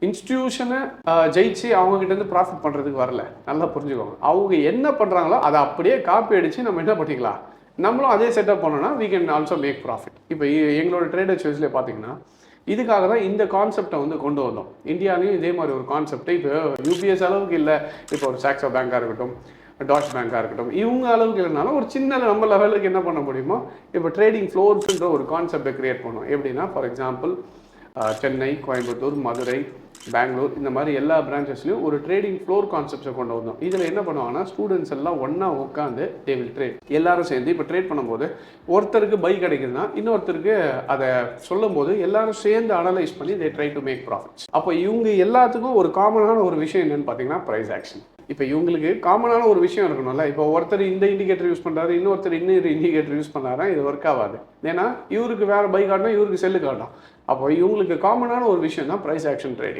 இன்ஸ்டிடியூஷனை ஜெயிச்சு அவங்க கிட்ட இருந்து ப்ராஃபிட் பண்ணுறதுக்கு வரல. நல்லா புரிஞ்சுக்கோங்க. அவங்க என்ன பண்ணுறாங்களோ அதை அப்படியே காப்பி அடித்து நம்ம என்ன பண்ணிக்கலாம், நம்மளும் அதே செட்டப் பண்ணோம்னா we can also make profit. இப்போ எங்களோட ட்ரேடர் சாய்ஸ்ல பார்த்தீங்கன்னா இதுக்காக தான் இந்த கான்செப்டை வந்து கொண்டு வந்தோம். இந்தியாவிலையும் இதே மாதிரி ஒரு கான்செப்டை இப்போ யூபிஎஸ் அளவுக்கு இல்லை, இப்போ ஒரு சாக்ஸோ பேங்காக இருக்கட்டும், டாச் பேங்காக இருக்கட்டும், இவங்க அளவுக்கு இல்லைனாலும் ஒரு சின்ன நம்ம லெவலுக்கு என்ன பண்ண முடியுமோ இப்போ ட்ரேடிங் ஃப்ளோர்ஸ்ன்ற ஒரு கான்செப்டை கிரியேட் பண்ணோம். எப்படின்னா ஃபார் எக்ஸாம்பிள் சென்னை, கோயம்புத்தூர், மதுரை, பெங்களூர் இந்த மாதிரி எல்லா பிரான்ச்சஸ்லையும் ஒரு ட்ரேடிங் ஃப்ளோர் கான்செப்ட்ஸை கொண்டு வந்தோம். இதில் என்ன பண்ணுவாங்கன்னா ஸ்டூடெண்ட்ஸ் எல்லாம் ஒன்றா உட்காந்து தே வில் ட்ரேட். எல்லாரும் சேர்ந்து இப்போ ட்ரேட் பண்ணும்போது ஒருத்தருக்கு பை கிடைக்குதுன்னா இன்னொருத்தருக்கு அதை சொல்லும் போது எல்லாரும் சேர்ந்து அனலைஸ் பண்ணி they try to make profits. அப்போ இவங்க எல்லாத்துக்கும் ஒரு காமனான ஒரு விஷயம் என்னன்னு பார்த்தீங்கன்னா ப்ரைஸ் ஆக்ஷன். இப்போ இவங்களுக்கு காமனான ஒரு விஷயம் இருக்கணும்ல. இப்போ ஒருத்தர் இந்த இண்டிகேட்டர் யூஸ் பண்ணுறாரு, இன்னொருத்தர் இன்னொரு இண்டிகேட்டர் யூஸ் பண்ணாரா, இது ஒர்க் ஆகாது. ஏன்னா இவருக்கு வேறு பை காட்டணும், இவருக்கு செல்லு காட்டணும். அப்போ இவங்களுக்கு காமனான ஒரு விஷயம் தான் ப்ரைஸ் ஆக்ஷன் ட்ரேடிங்.